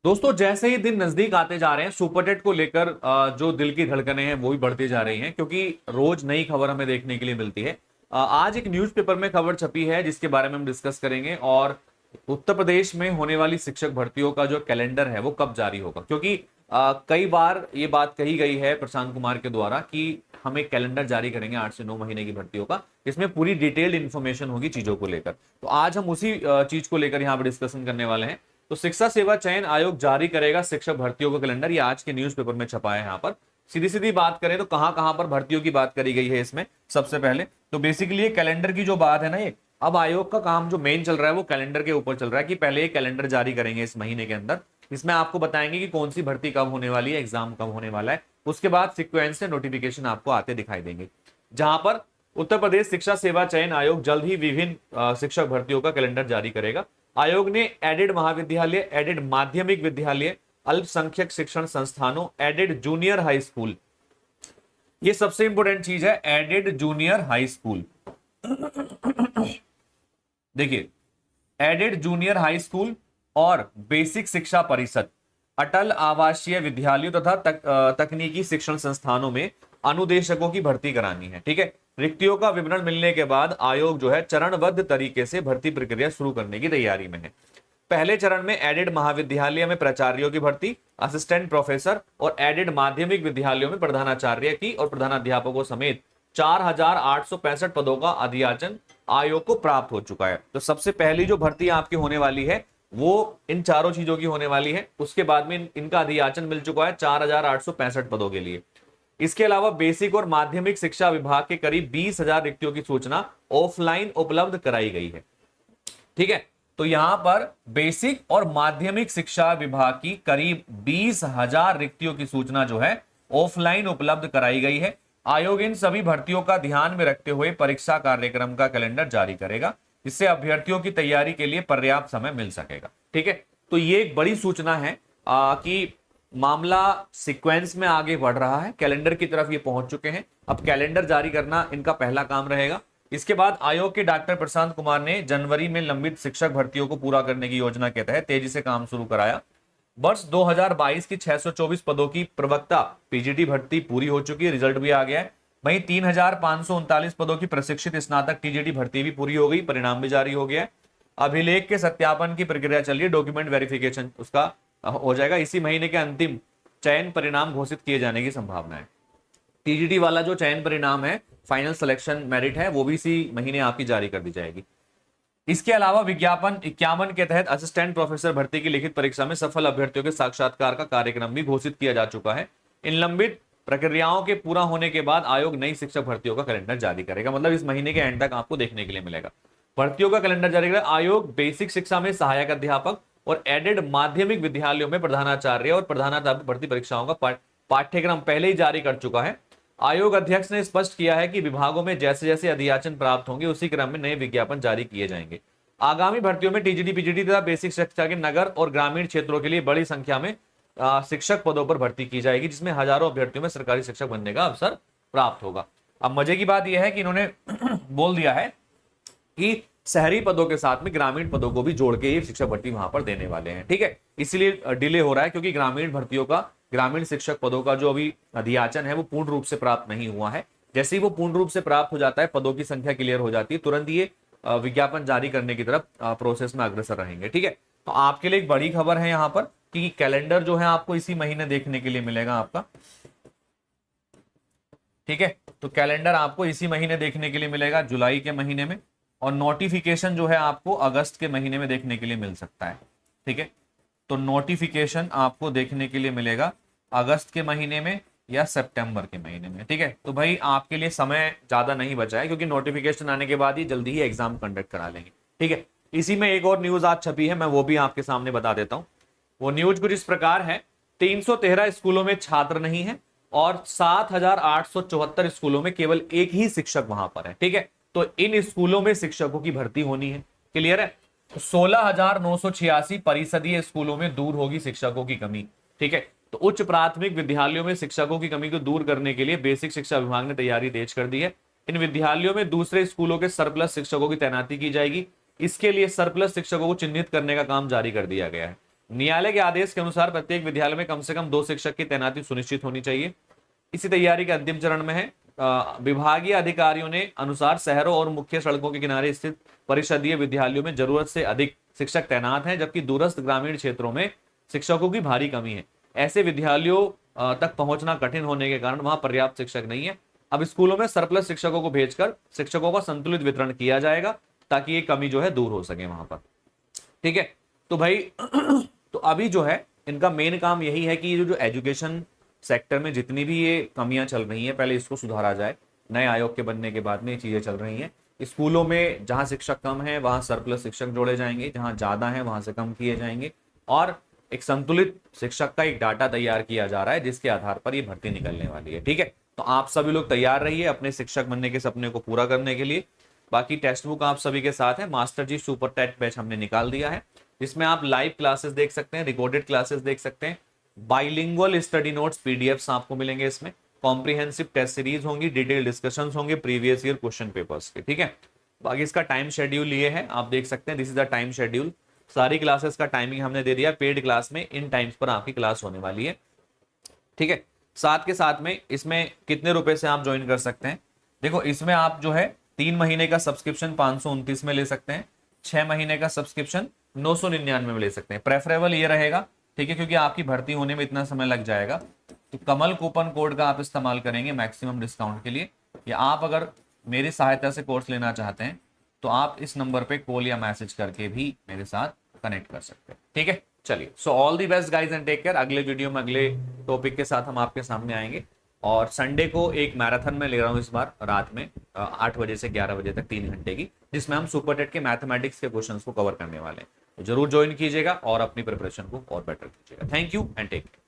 दोस्तों, जैसे ही दिन नजदीक आते जा रहे हैं, सुपरटेट को लेकर जो दिल की धड़कनें हैं वो भी बढ़ती जा रही हैं, क्योंकि रोज नई खबर हमें देखने के लिए मिलती है। आज एक न्यूज़पेपर में खबर छपी है जिसके बारे में हम डिस्कस करेंगे। और उत्तर प्रदेश में होने वाली शिक्षक भर्तियों का जो कैलेंडर है वो कब जारी होगा, क्योंकि कई बार ये बात कही गई है प्रशांत कुमार के द्वारा कि हम एक कैलेंडर जारी करेंगे 8 से 9 महीने की भर्तियों का। इसमें पूरी डिटेल्ड इन्फॉर्मेशन होगी चीजों को लेकर। तो आज हम उसी चीज को लेकर यहाँ पर डिस्कशन करने वाले हैं। तो शिक्षा सेवा चयन आयोग जारी करेगा शिक्षक भर्तियों का कैलेंडर, ये आज के न्यूज़पेपर में छपा है। यहाँ पर सीधी सीधी बात करें तो कहां कहां पर भर्तियों की बात करी गई है इसमें। सबसे पहले तो बेसिकली ये कैलेंडर की जो बात है ना, ये अब आयोग का काम जो मेन चल रहा है वो कैलेंडर के ऊपर चल रहा है कि पहले ये कैलेंडर जारी करेंगे इस महीने के अंदर। इसमें आपको बताएंगे कि कौन सी भर्ती कब होने वाली है, एग्जाम कब होने वाला है। उसके बाद सिक्वेंस से नोटिफिकेशन आपको आते दिखाई देंगे, जहां पर उत्तर प्रदेश शिक्षा सेवा चयन आयोग जल्द ही विभिन्न शिक्षक भर्तियों का कैलेंडर जारी करेगा। आयोग ने एडेड महाविद्यालय, एडेड माध्यमिक विद्यालय, अल्पसंख्यक शिक्षण संस्थानों, एडेड जूनियर हाई स्कूल, ये सबसे इंपॉर्टेंट चीज है, एडेड जूनियर हाई स्कूल। देखिए, एडेड जूनियर हाई स्कूल और बेसिक शिक्षा परिषद, अटल आवासीय विद्यालयों तथा तकनीकी शिक्षण संस्थानों में अनुदेशकों की भर्ती करानी है। ठीक है, रिक्तियों का विवरण मिलने के बाद आयोग जो है चरणबद्ध तरीके से भर्ती प्रक्रिया शुरू करने की तैयारी में है। पहले चरण में एडेड महाविद्यालय में प्राचार्यों की भर्ती, असिस्टेंट प्रोफेसर और एडेड माध्यमिक विद्यालयों में प्रधानाचार्य की और प्रधानाध्यापकों समेत 4,865 पदों का अधियाचन आयोग को प्राप्त हो चुका है। तो सबसे पहली जो भर्ती आपकी होने वाली है वो इन चारों चीजों की होने वाली है। उसके बाद में इनका अधियाचन मिल चुका है 4,865 पदों के लिए। इसके अलावा बेसिक और माध्यमिक शिक्षा विभाग के करीब 20,000 रिक्तियों की सूचना ऑफलाइन उपलब्ध कराई गई है। ठीक है, तो यहां पर बेसिक और माध्यमिक शिक्षा विभाग की करीब 20,000 रिक्तियों की सूचना जो है ऑफलाइन उपलब्ध कराई गई है। आयोग इन सभी भर्तियों का ध्यान में रखते हुए परीक्षा कार्यक्रम का कैलेंडर जारी करेगा, जिससे अभ्यर्थियों की तैयारी के लिए पर्याप्त समय मिल सकेगा। ठीक है, तो ये एक बड़ी सूचना है कि मामला सीक्वेंस में आगे बढ़ रहा है, कैलेंडर की तरफ ये पहुंच चुके हैं। अब कैलेंडर जारी करना इनका पहला काम रहेगा। इसके बाद आयोग के डॉक्टर प्रशांत कुमार ने जनवरी में लंबित शिक्षक भर्तियों को पूरा करने की योजना के तहत तेजी से काम शुरू कराया। वर्ष 2022 की 624 पदों की प्रवक्ता पीजीटी भर्ती पूरी हो चुकी है, रिजल्ट भी आ गया है। वहीं 3,539 पदों की प्रशिक्षित स्नातक टीजीटी भर्ती भी पूरी हो गई, परिणाम भी जारी हो गया है। अभिलेख के सत्यापन की प्रक्रिया चल रही है, डॉक्यूमेंट वेरिफिकेशन उसका हो जाएगा। इसी महीने के अंतिम चयन परिणाम घोषित किए जाने की संभावना है। टीजीटी वाला जो चयन परिणाम है, फाइनल सिलेक्शन मेरिट है, वो भी इसी महीने आपकी जारी कर दी जाएगी। इसके अलावा विज्ञापन 51 के तहत असिस्टेंट प्रोफेसर भर्ती की लिखित परीक्षा में सफल अभ्यर्थियों के साक्षात्कार का कार्यक्रम भी घोषित किया जा चुका है। इन लंबित प्रक्रियाओं के पूरा होने के बाद आयोग नई शिक्षक भर्तियों का कैलेंडर जारी करेगा, मतलब इस महीने के एंड तक आपको देखने के लिए मिलेगा। भर्तियों का कैलेंडर जारी करेगा आयोग। बेसिक शिक्षा में सहायक अध्यापक और एडेड माध्यमिक विद्यालयों में प्रधानाचार्य और प्रधानाध्यापक भर्ती परीक्षाओं का पाठ्यक्रम पहले ही जारी कर चुका है। आयोग अध्यक्ष ने स्पष्ट किया है कि विभागों में जैसे जैसे अधियाचन प्राप्त होंगे उसी क्रम में नए विज्ञापन जारी किए जाएंगे। आगामी भर्तियों में टीजीटी पीजीटी तथा बेसिक शिक्षा के नगर और ग्रामीण क्षेत्रों के लिए बड़ी संख्या में शिक्षक पदों पर भर्ती की जाएगी, जिसमें हजारों अभ्यर्थियों में सरकारी शिक्षक बनने का अवसर प्राप्त होगा। अब मजे की बात यह है कि इन्होंने बोल दिया है कि शहरी पदों के साथ में ग्रामीण पदों को भी जोड़ के ये शिक्षक भर्ती वहां पर देने वाले हैं। ठीक है, इसलिए डिले हो रहा है क्योंकि ग्रामीण भर्तियों का, ग्रामीण शिक्षक पदों का जो अभी अधियाचन है वो पूर्ण रूप से प्राप्त नहीं हुआ है। जैसे ही वो पूर्ण रूप से प्राप्त हो जाता है, पदों की संख्या क्लियर हो जाती है, तुरंत ये विज्ञापन जारी करने की तरफ प्रोसेस में अग्रसर रहेंगे। ठीक है, तो आपके लिए एक बड़ी खबर है यहाँ पर कि कैलेंडर जो है आपको इसी महीने देखने के लिए मिलेगा आपका। ठीक है, तो कैलेंडर आपको इसी महीने देखने के लिए मिलेगा, जुलाई के महीने में, और नोटिफिकेशन जो है आपको अगस्त के महीने में देखने के लिए मिल सकता है। ठीक है, तो नोटिफिकेशन आपको देखने के लिए मिलेगा अगस्त के महीने में या सितंबर के महीने में। ठीक है, तो भाई आपके लिए समय ज्यादा नहीं बचा है क्योंकि नोटिफिकेशन आने के बाद ही जल्दी ही एग्जाम कंडक्ट करा लेंगे। ठीक है, इसी में एक और न्यूज आज छपी है, मैं वो भी आपके सामने बता देता हूं। वो न्यूज कुछ इस प्रकार है, 313 स्कूलों में छात्र नहीं है और 7,874 स्कूलों में केवल एक ही शिक्षक वहां पर है। ठीक है, तो इन स्कूलों में शिक्षकों की भर्ती होनी है। क्लियर है, 16,986 परिषदीय स्कूलों में दूर होगी शिक्षकों की कमी। ठीक है, तो उच्च प्राथमिक विद्यालयों में शिक्षकों की कमी को दूर करने के लिए बेसिक शिक्षा विभाग ने तैयारी तेज कर दी है। इन विद्यालयों में दूसरे स्कूलों के सरप्लस शिक्षकों की तैनाती की जाएगी। इसके लिए सरप्लस शिक्षकों को चिन्हित करने का काम जारी कर दिया गया है। न्यायालय के आदेश के अनुसार प्रत्येक विद्यालय में कम से कम 2 शिक्षक की तैनाती सुनिश्चित होनी चाहिए। इसी तैयारी के अंतिम चरण में है। विभागीय अधिकारियों ने अनुसार शहरों और मुख्य सड़कों के किनारे स्थित परिषदीय विद्यालयों में जरूरत से अधिक शिक्षक तैनात हैं, जबकि दूरस्थ ग्रामीण क्षेत्रों में शिक्षकों की भारी कमी है। ऐसे विद्यालयों तक पहुंचना कठिन होने के कारण वहां पर्याप्त शिक्षक नहीं है। अब स्कूलों में सरप्लस शिक्षकों को भेजकर शिक्षकों का संतुलित वितरण किया जाएगा, ताकि ये कमी जो है दूर हो सके वहां पर। ठीक है, तो भाई तो अभी जो है इनका मेन काम यही है कि ये जो एजुकेशन सेक्टर में जितनी भी ये कमियां चल रही हैं, पहले इसको सुधारा जाए। नए आयोग के बनने के बाद में ये चीजें चल रही हैं। स्कूलों में जहां शिक्षक कम है वहां सरप्लस शिक्षक जोड़े जाएंगे, जहां ज्यादा है वहां से कम किए जाएंगे, और एक संतुलित शिक्षक का एक डाटा तैयार किया जा रहा है, जिसके आधार पर ये भर्ती निकलने वाली है। ठीक है, तो आप सभी लोग तैयार रहिए अपने शिक्षक बनने के सपने को पूरा करने के लिए। बाकी टेक्स्ट बुक आप सभी के साथ है। मास्टर जी सुपर टेट बैच हमने निकाल दिया है, जिसमें आप लाइव क्लासेस देख सकते हैं, रिकॉर्डेड क्लासेस देख सकते हैं, बाइलिंगुअल स्टडी नोट्स पीडीएफ्स आपको मिलेंगे इसमें, कॉम्प्रिहेंसिव टेस्ट सीरीज होंगी, डिटेल डिस्कशंस होंगे प्रीवियस ईयर क्वेश्चन पेपर्स के। ठीक है, बाकी इसका टाइम शेड्यूल ये है, आप देख सकते हैं, this is the time schedule. सारी क्लासेस का टाइमिंग हमने दे दिया। पेड क्लास में इन टाइम्स पर आपकी क्लास होने वाली है। ठीक है, साथ के साथ में इसमें कितने रुपए से आप ज्वाइन कर सकते हैं? देखो, इसमें आप जो है 3 महीने का सब्सक्रिप्शन 529 में ले सकते हैं, 6 महीने का सब्सक्रिप्शन 999 में ले सकते हैं। प्रेफरेबल ये रहेगा, ठीक है, क्योंकि आपकी भर्ती होने में इतना समय लग जाएगा, तो कमल कूपन कोड का आप इस्तेमाल करेंगे मैक्सिमम डिस्काउंट के लिए। या आप अगर मेरी सहायता से कोर्स लेना चाहते हैं तो आप इस नंबर पे कॉल या मैसेज करके भी मेरे साथ कनेक्ट कर सकते हैं। ठीक है, चलिए, so all the best guys and take care. अगले वीडियो में अगले टॉपिक के साथ हम आपके सामने आएंगे, और संडे को एक मैराथन में ले रहा हूं इस बार रात में 8 बजे से 11 बजे तक 3 घंटे की, जिसमें हम सुपर टेट के मैथमेटिक्स के क्वेश्चंस को कवर करने वाले हैं। तो जरूर ज्वाइन कीजिएगा और अपनी प्रिपरेशन को और बेटर कीजिएगा। Thank you and take care.